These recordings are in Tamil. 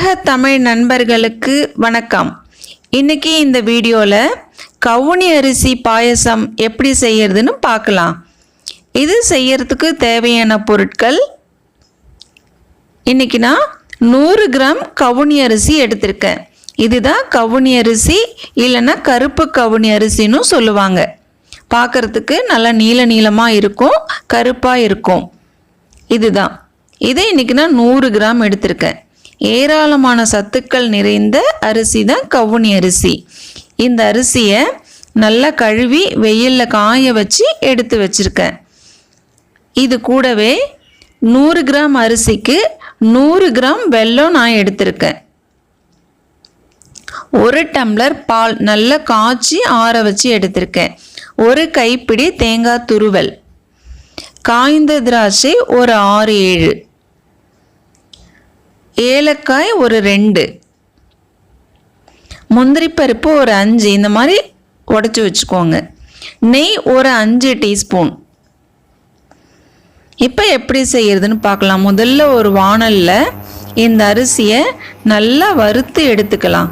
உலக தமிழ் நண்பர்களுக்கு வணக்கம். இன்னைக்கு இந்த வீடியோவில் கவுனி அரிசி பாயசம் எப்படி செய்யறதுன்னு பார்க்கலாம். இது செய்யறதுக்கு தேவையான பொருட்கள், இன்னைக்கு நான் 100 கிராம் கவுனி அரிசி எடுத்திருக்கேன். இதுதான் கவுனி அரிசி, இல்லைன்னா கருப்பு கவுனி அரிசின்னு சொல்லுவாங்க. பார்க்கறதுக்கு நல்லா நீல நீளமாக இருக்கும், கருப்பாக இருக்கும். இதுதான் இதை இன்னைக்கு நான் 100 கிராம் எடுத்திருக்கேன். ஏராளமான சத்துக்கள் நிறைந்த அரிசி தான் கவுனி அரிசி. இந்த அரிசியை நல்லா கழுவி வெயிலில் காய வச்சு எடுத்து வச்சுருக்கேன். இது கூடவே 100 கிராம் அரிசிக்கு 100 கிராம் வெல்லம் நான் எடுத்திருக்கேன். 1 டம்ளர் பால் நல்லா காய்ச்சி ஆற வச்சு எடுத்திருக்கேன். 1 கைப்பிடி தேங்காய் துருவல், காய்ந்த திராட்சை ஒரு 6-7, ஏலக்காய் ஒரு 2, முந்திரி பருப்பு ஒரு 5, இந்த மாதிரி உடைச்சி வச்சுக்கோங்க. நெய் ஒரு 5 டீஸ்பூன். இப்போ எப்படி செய்யறதுன்னு பார்க்கலாம். முதல்ல ஒரு வாணல்ல இந்த அரிசியை நல்லா வறுத்து எடுத்துக்கலாம்.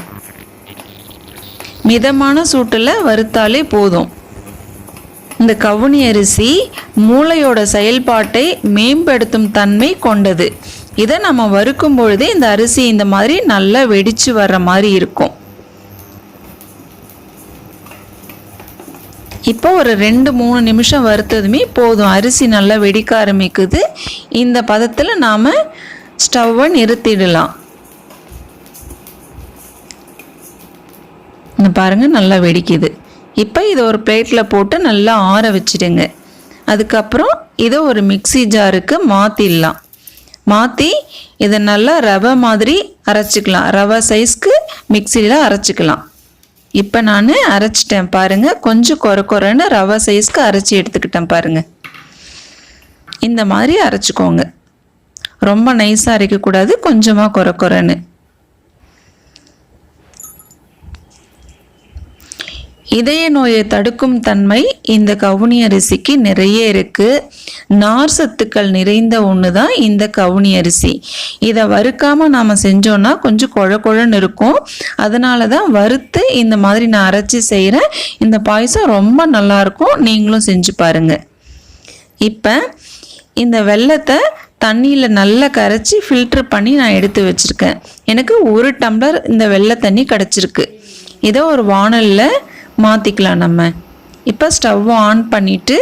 மிதமான சூட்டில் வறுத்தாலே போதும். இந்த கவுனி அரிசி மூளையோட செயல்பாட்டை மேம்படுத்தும் தன்மை கொண்டது. இதை நம்ம வறுக்கும் பொழுது இந்த அரிசி இந்த மாதிரி நல்லா வெடிச்சு வர்ற மாதிரி இருக்கும். இப்போ ஒரு 2-3 நிமிஷம் வறுத்ததுமே போதும். அரிசி நல்லா வெடிக்க ஆரம்பிக்குது. இந்த பதத்தில் நாம் ஸ்டவ்வை நிறுத்திடலாம். பாருங்கள், நல்லா வெடிக்குது. இப்போ இதை ஒரு பிளேட்டில் போட்டு நல்லா ஆற வச்சிடுங்க. அதுக்கப்புறம் இதை ஒரு மிக்ஸி ஜாருக்கு மாற்றிடலாம். மாற்றி இதை நல்லா ரவை மாதிரி அரைச்சிக்கலாம். ரவை சைஸ்க்கு மிக்சியில் அரைச்சிக்கலாம். இப்போ நான் அரைச்சிட்டேன் பாருங்கள். கொஞ்சம் கொரன்னு ரவை சைஸ்க்கு அரைச்சி எடுத்துக்கிட்டேன் பாருங்கள். இந்த மாதிரி அரைச்சிக்கோங்க. ரொம்ப நைஸாக அரைக்கக்கூடாது, கொஞ்சமாக கொரன்னு. இதய நோயை தடுக்கும் தன்மை இந்த கவுனி அரிசிக்கு நிறைய இருக்கு. நார் சத்துக்கள் நிறைந்த ஒன்று தான் இந்த கவுனி அரிசி. இதை வறுக்காம நாம செஞ்சோம்னா கொஞ்சம் குழன்னு இருக்கும். அதனால தான் வறுத்து இந்த மாதிரி நான் அரைச்சி செய்கிறேன். இந்த பாயசம் ரொம்ப நல்லா இருக்கும். நீங்களும் செஞ்சு பாருங்க. இப்போ இந்த வெல்லத்தை தண்ணியில் நல்லா கரைச்சி ஃபில்டர் பண்ணி நான் எடுத்து வச்சிருக்கேன். எனக்கு 1 டம்ளர் இந்த வெள்ளை தண்ணி கிடச்சிருக்கு. இதை ஒரு வாணலில் மாற்றிக்கலாம். நம்ம இப்போ ஸ்டவ் ஆன் பண்ணிவிட்டு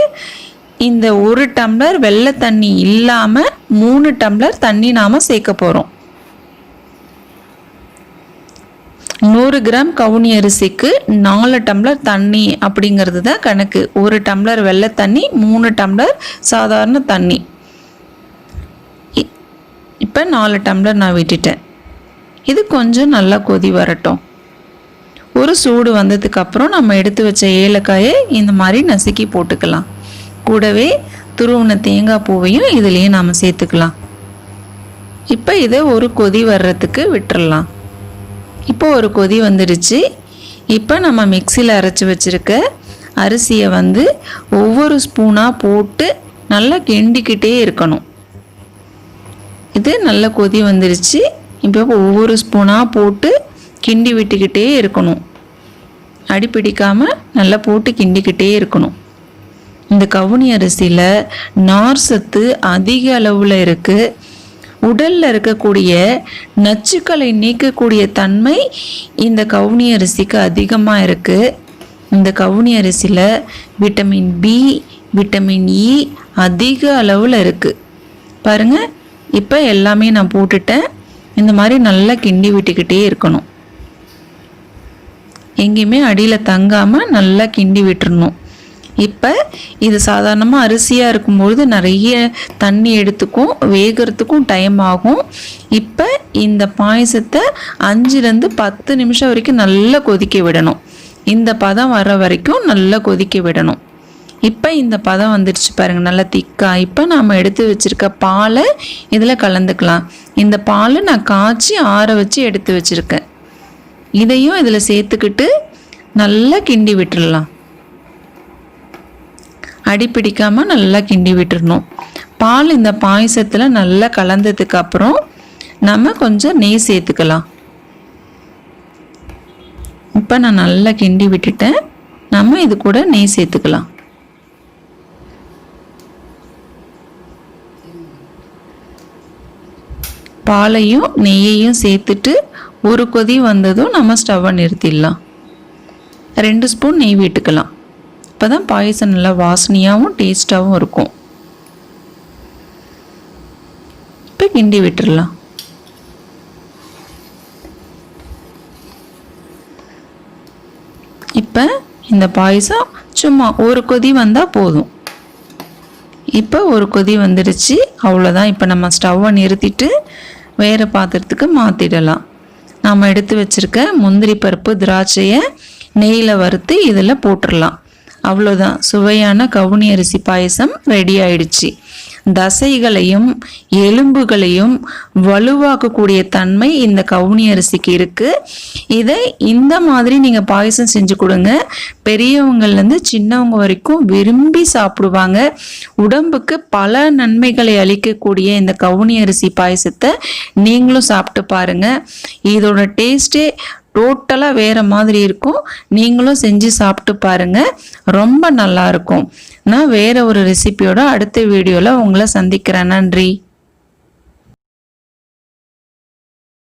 இந்த 1 டம்ளர் வெள்ளை தண்ணி இல்லாமல் 3 டம்ளர் தண்ணி நாம் சேர்க்க போகிறோம். 100 கிராம் கவுனி அரிசிக்கு 4 டம்ளர் தண்ணி அப்படிங்கிறது தான் கணக்கு. 1 டம்ளர் வெள்ளை தண்ணி, 3 டம்ளர் சாதாரண தண்ணி. இப்போ 4 டம்ளர் நான் விட்டுட்டேன். இது கொஞ்சம் நல்லா கொதி வரட்டும். ஒரு சூடு வந்ததுக்கப்புறம் நம்ம எடுத்து வச்ச ஏலக்காயை இந்த மாதிரி நசுக்கி போட்டுக்கலாம். கூடவே துருவின தேங்காய் பூவையும் இதுலேயே நாம் சேர்த்துக்கலாம். இப்போ இதை ஒரு கொதி வர்றதுக்கு விட்டுறலாம். இப்போ ஒரு கொதி வந்துடுச்சு. இப்போ நம்ம மிக்சியில் அரைச்சி வச்சுருக்க அரிசியை ஒவ்வொரு ஸ்பூனாக போட்டு நல்லா கிண்டிக்கிட்டே இருக்கணும். இது நல்ல கொதி வந்துடுச்சு. இப்போ ஒவ்வொரு ஸ்பூனாக போட்டு கிண்டி விட்டுக்கிட்டே இருக்கணும். அடி பிடிக்காமல் நல்லா போட்டு கிண்டிக்கிட்டே இருக்கணும். இந்த கவுனி அரிசியில் நார் சத்து அதிக அளவில் இருக்குது. உடலில் இருக்கக்கூடிய நச்சுக்களை நீக்கக்கூடிய தன்மை இந்த கவுனி அரிசிக்கு அதிகமாக இருக்குது. இந்த கவுனி அரிசியில் விட்டமின் பி, விட்டமின் இ அதிக அளவில் இருக்குது. பாருங்கள், இப்போ எல்லாமே நான் போட்டுட்டேன். இந்த மாதிரி நல்லா கிண்டி விட்டுக்கிட்டே இருக்கணும். எங்கேயுமே அடியில் தங்காமல் நல்லா கிண்டி விட்டுறணும். இப்போ இது சாதாரணமாக அரிசியாக இருக்கும்பொழுது நிறைய தண்ணி எடுத்துக்கும், வேகிறதுக்கும் டைம் ஆகும். இப்போ இந்த பாயசத்தை 5-10 நிமிஷம் வரைக்கும் நல்லா கொதிக்க விடணும். இந்த பதம் வர வரைக்கும் நல்லா கொதிக்க விடணும். இப்போ இந்த பதம் வந்துடுச்சு பாருங்கள், நல்லா திக்கா. இப்போ நாம் எடுத்து வச்சுருக்க பாலை இதில் கலந்துக்கலாம். இந்த பால் நான் காய்ச்சி ஆற வச்சு எடுத்து வச்சுருக்கேன். இதையும் இதில் சேர்த்துக்கிட்டு நல்லா கிண்டி விட்டுடலாம். அடி பிடிக்காமல் நல்லா கிண்டி விட்டுறணும். பால் இந்த பாயசத்தில் நல்லா கலந்ததுக்கு அப்புறம் நம்ம கொஞ்சம் நெய் சேர்த்துக்கலாம். இப்போ நான் நல்லா கிண்டி விட்டுட்டேன். நம்ம இது கூட நெய் சேர்த்துக்கலாம். பாலையும் நெய்யையும் சேர்த்துட்டு ஒரு கொதி வந்ததும் நம்ம ஸ்டவ்வை நிறுத்திடலாம். 2 ஸ்பூன் நெய் விட்டுக்கலாம். இப்போ தான் பாயசம் நல்லா வாசனையாகவும் டேஸ்ட்டாகவும் இருக்கும். இப்போ கிண்டி விட்டுடலாம். இப்போ இந்த பாயசம் சும்மா ஒரு கொதி வந்தால் போதும். இப்போ ஒரு கொதி வந்துடுச்சு, அவ்வளோதான். இப்போ நம்ம ஸ்டவ்வை நிறுத்திட்டு வேறு பாத்திரத்துக்கு மாற்றிடலாம். நாம் எடுத்து வச்சுருக்க முந்திரி பருப்பு திராட்சையை நெய்யில் வறுத்து இதில் போட்டுடலாம். அவ்வளோதான், சுவையான கவுனி அரிசி பாயசம் ரெடி ஆயிடுச்சு. தசைகளையும் எலும்புகளையும் வலுவாக்கக்கூடிய தன்மை இந்த கவுனி அரிசிக்கு இருக்குது. இதை இந்த மாதிரி நீங்கள் பாயசம் செஞ்சு கொடுங்க. பெரியவங்கள்லேருந்து சின்னவங்க வரைக்கும் விரும்பி சாப்பிடுவாங்க. உடம்புக்கு பல நன்மைகளை அளிக்கக்கூடிய இந்த கவுனி அரிசி பாயசத்தை நீங்களும் சாப்பிட்டு பாருங்கள். இதோட டேஸ்ட்டே டோட்டலாக வேறு மாதிரி இருக்கும். நீங்களும் செஞ்சு சாப்பிட்டு பாருங்கள், ரொம்ப நல்லா இருக்கும். நான் வேறு ஒரு ரெசிபியோட அடுத்த வீடியோவில் உங்களை சந்திக்கிறேன். நன்றி.